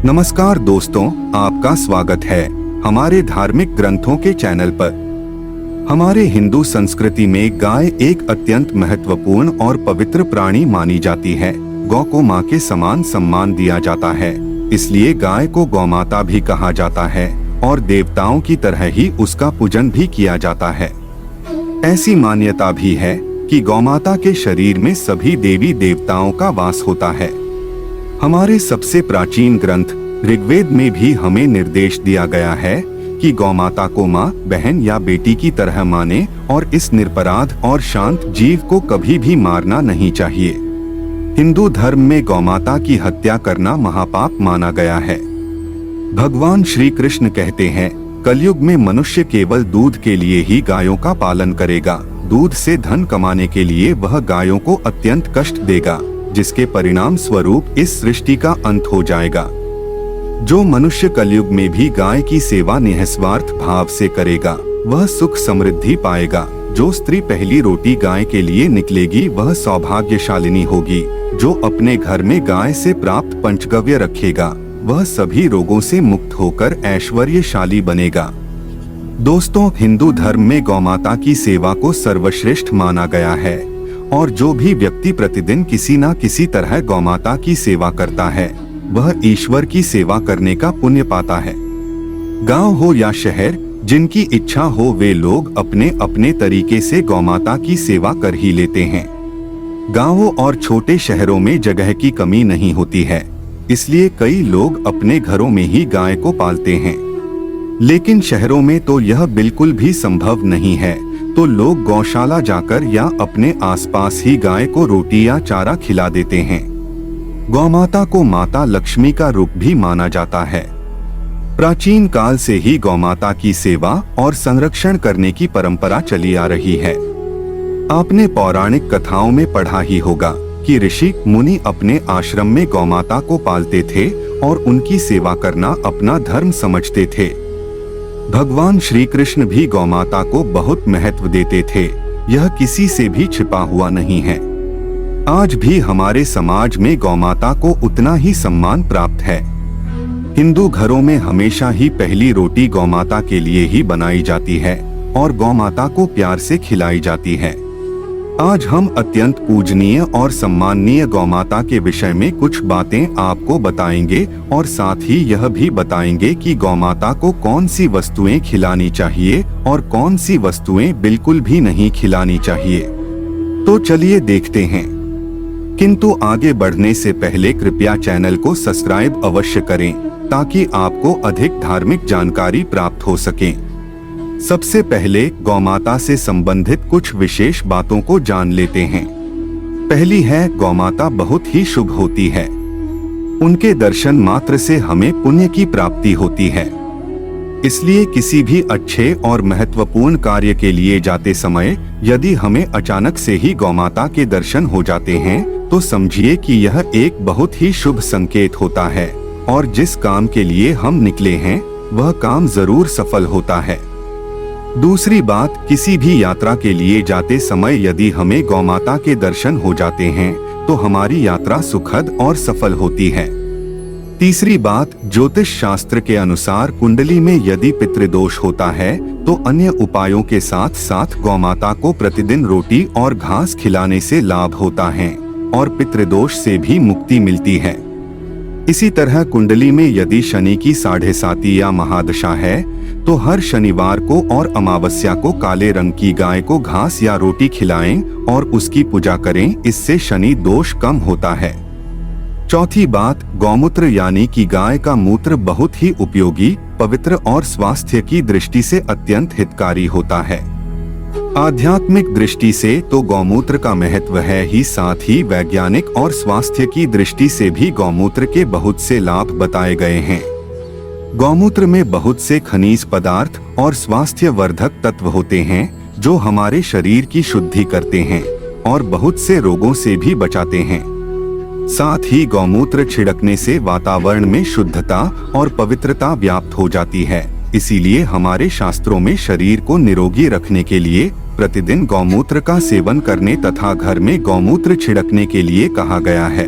नमस्कार दोस्तों, आपका स्वागत है हमारे धार्मिक ग्रंथों के चैनल पर। हमारे हिंदू संस्कृति में गाय एक अत्यंत महत्वपूर्ण और पवित्र प्राणी मानी जाती है। गौ को माँ के समान सम्मान दिया जाता है, इसलिए गाय को गौमाता भी कहा जाता है और देवताओं की तरह ही उसका पूजन भी किया जाता है। ऐसी मान्यता भी है कि गौमाता के शरीर में सभी देवी देवताओं का वास होता है। हमारे सबसे प्राचीन ग्रंथ ऋग्वेद में भी हमें निर्देश दिया गया है कि गौमाता को माँ, बहन या बेटी की तरह माने और इस निरपराध और शांत जीव को कभी भी मारना नहीं चाहिए। हिंदू धर्म में गौमाता की हत्या करना महापाप माना गया है। भगवान श्री कृष्ण कहते हैं, कलयुग में मनुष्य केवल दूध के लिए ही गायों का पालन करेगा। दूध से धन कमाने के लिए वह गायों को अत्यंत कष्ट देगा, जिसके परिणाम स्वरूप इस सृष्टि का अंत हो जाएगा। जो मनुष्य कलयुग में भी गाय की सेवा निस्वार्थ भाव से करेगा, वह सुख समृद्धि पाएगा। जो स्त्री पहली रोटी गाय के लिए निकलेगी, वह सौभाग्यशालिनी होगी। जो अपने घर में गाय से प्राप्त पंचगव्य रखेगा, वह सभी रोगों से मुक्त होकर ऐश्वर्यशाली बनेगा। दोस्तों, हिंदू धर्म में गौमाता की सेवा को सर्वश्रेष्ठ माना गया है और जो भी व्यक्ति प्रतिदिन किसी न किसी तरह गौमाता की सेवा करता है, वह ईश्वर की सेवा करने का पुण्य पाता है। गांव हो या शहर, जिनकी इच्छा हो वे लोग अपने अपने तरीके से गौमाता की सेवा कर ही लेते हैं। गांवों और छोटे शहरों में जगह की कमी नहीं होती है, इसलिए कई लोग अपने घरों में ही गाय को पालते हैं। लेकिन शहरों में तो यह बिल्कुल भी संभव नहीं है, तो लोग गौशाला जाकर या अपने आसपास ही गाय को रोटी या चारा खिला देते हैं। गौमाता को माता लक्ष्मी का रूप भी माना जाता है। प्राचीन काल से ही गौमाता की सेवा और संरक्षण करने की परंपरा चली आ रही है। आपने पौराणिक कथाओं में पढ़ा ही होगा कि ऋषि मुनि अपने आश्रम में गौमाता को पालते थे और उनकी सेवा करना अपना धर्म समझते थे। भगवान श्री कृष्ण भी गौमाता को बहुत महत्व देते थे, यह किसी से भी छिपा हुआ नहीं है। आज भी हमारे समाज में गौमाता को उतना ही सम्मान प्राप्त है। हिंदू घरों में हमेशा ही पहली रोटी गौमाता के लिए ही बनाई जाती है और गौमाता को प्यार से खिलाई जाती है। आज हम अत्यंत पूजनीय और सम्माननीय गौमाता के विषय में कुछ बातें आपको बताएंगे और साथ ही यह भी बताएंगे कि गौमाता को कौन सी वस्तुएं खिलानी चाहिए और कौन सी वस्तुएं बिल्कुल भी नहीं खिलानी चाहिए। तो चलिए देखते हैं। किंतु आगे बढ़ने से पहले कृपया चैनल को सब्सक्राइब अवश्य करें ताकि आपको अधिक धार्मिक जानकारी प्राप्त हो सके। सबसे पहले गौमाता से संबंधित कुछ विशेष बातों को जान लेते हैं। पहली है, गौमाता बहुत ही शुभ होती है। उनके दर्शन मात्र से हमें पुण्य की प्राप्ति होती है। इसलिए किसी भी अच्छे और महत्वपूर्ण कार्य के लिए जाते समय यदि हमें अचानक से ही गौमाता के दर्शन हो जाते हैं, तो समझिए कि यह एक बहुत ही शुभ संकेत होता है और जिस काम के लिए हम निकले हैं, वह काम जरूर सफल होता है। दूसरी बात, किसी भी यात्रा के लिए जाते समय यदि हमें गौमाता के दर्शन हो जाते हैं, तो हमारी यात्रा सुखद और सफल होती है। तीसरी बात, ज्योतिष शास्त्र के अनुसार कुंडली में यदि पितृदोष होता है, तो अन्य उपायों के साथ साथ गौमाता को प्रतिदिन रोटी और घास खिलाने से लाभ होता है और पितृदोष से भी मुक्ति मिलती है। इसी तरह कुंडली में यदि शनि की 7.5 या महादशा है, तो हर शनिवार को और अमावस्या को काले रंग की गाय को घास या रोटी खिलाएं और उसकी पूजा करें, इससे शनि दोष कम होता है। चौथी बात, गौमूत्र यानी कि गाय का मूत्र बहुत ही उपयोगी, पवित्र और स्वास्थ्य की दृष्टि से अत्यंत हितकारी होता है। आध्यात्मिक दृष्टि से तो गौमूत्र का महत्व है ही, साथ ही वैज्ञानिक और स्वास्थ्य की दृष्टि से भी गौमूत्र के बहुत से लाभ बताए गए हैं। गौमूत्र में बहुत से खनिज पदार्थ और स्वास्थ्य वर्धक तत्व होते हैं जो हमारे शरीर की शुद्धि करते हैं और बहुत से रोगों से भी बचाते हैं। साथ ही गौमूत्र छिड़कने से वातावरण में शुद्धता और पवित्रता व्याप्त हो जाती है। इसीलिए हमारे शास्त्रों में शरीर को निरोगी रखने के लिए प्रतिदिन गौमूत्र का सेवन करने तथा घर में गौमूत्र छिड़कने के लिए कहा गया है।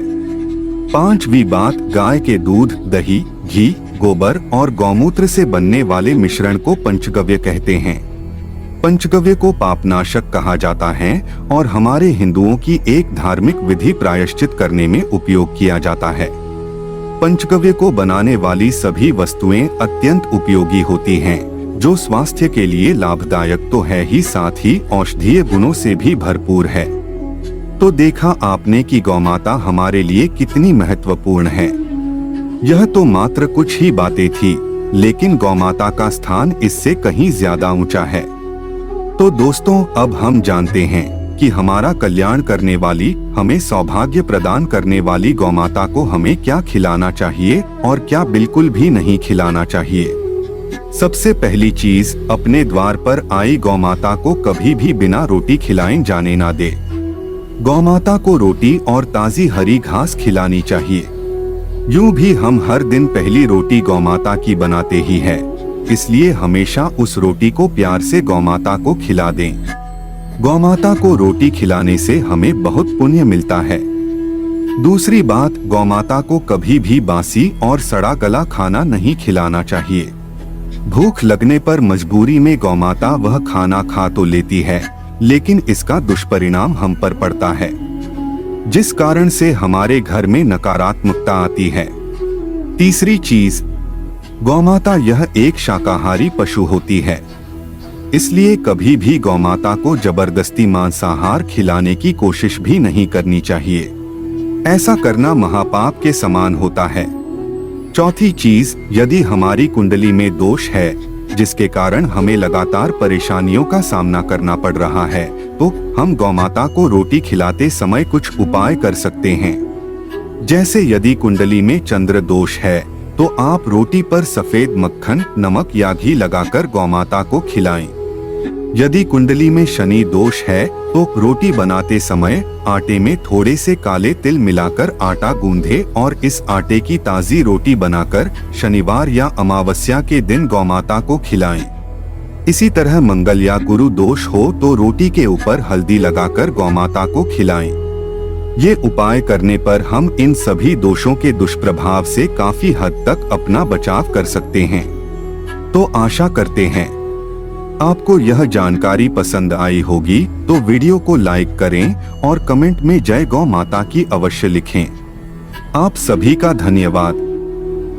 पांचवी बात, गाय के दूध, दही, घी, गोबर और गौमूत्र से बनने वाले मिश्रण को पंचगव्य कहते हैं। पंचगव्य को पापनाशक कहा जाता है और हमारे हिंदुओं की एक धार्मिक विधि प्रायश्चित करने में उपयोग किया जाता है। पंचगव्य को बनाने वाली सभी वस्तुएं अत्यंत उपयोगी होती हैं, जो स्वास्थ्य के लिए लाभदायक तो है ही, साथ ही औषधीय गुणों से भी भरपूर है। तो देखा आपने कि गौमाता हमारे लिए कितनी महत्वपूर्ण है। यह तो मात्र कुछ ही बातें थी, लेकिन गौमाता का स्थान इससे कहीं ज्यादा ऊंचा है। तो दोस्तों, अब हम जानते हैं कि हमारा कल्याण करने वाली, हमें सौभाग्य प्रदान करने वाली गौमाता को हमें क्या खिलाना चाहिए और क्या बिल्कुल भी नहीं खिलाना चाहिए। सबसे पहली चीज, अपने द्वार पर आई गौमाता को कभी भी बिना रोटी खिलाए जाने ना दे। गौमाता को रोटी और ताजी हरी घास खिलानी चाहिए। यूं भी हम हर दिन पहली रोटी गौमाता की बनाते ही है, इसलिए हमेशा उस रोटी को प्यार से गौमाता को खिला दें। गौमाता को रोटी खिलाने से हमें बहुत पुण्य मिलता है। दूसरी बात, गौमाता को कभी भी बासी और सड़ा गला खाना नहीं खिलाना चाहिए। भूख लगने पर मजबूरी में गौमाता वह खाना खा तो लेती है, लेकिन इसका दुष्परिणाम हम पर पड़ता है, जिस कारण से हमारे घर में नकारात्मकता आती है। तीसरी चीज, गौमाता यह एक शाकाहारी पशु होती है, इसलिए कभी भी गौमाता को जबरदस्ती मांसाहार खिलाने की कोशिश भी नहीं करनी चाहिए। ऐसा करना महापाप के समान होता है। चौथी चीज, यदि हमारी कुंडली में दोष है, जिसके कारण हमें लगातार परेशानियों का सामना करना पड़ रहा है, तो हम गौमाता को रोटी खिलाते समय कुछ उपाय कर सकते हैं। जैसे यदि कुंडली में चंद्र दोष है, तो आप रोटी पर सफेद मक्खन, नमक या घी लगाकर गौमाता को खिलाएं। यदि कुंडली में शनि दोष है, तो रोटी बनाते समय आटे में थोड़े से काले तिल मिलाकर आटा गूंधे और इस आटे की ताजी रोटी बनाकर शनिवार या अमावस्या के दिन गौमाता को खिलाएं। इसी तरह मंगल या गुरु दोष हो तो रोटी के ऊपर हल्दी लगाकर गौमाता को खिलाएं। ये उपाय करने पर हम इन सभी दोषों के दुष्प्रभाव से काफी हद तक अपना बचाव कर सकते हैं। तो आशा करते हैं आपको यह जानकारी पसंद आई होगी, तो वीडियो को लाइक करें और कमेंट में जय गौ माता की अवश्य लिखें। आप सभी का धन्यवाद।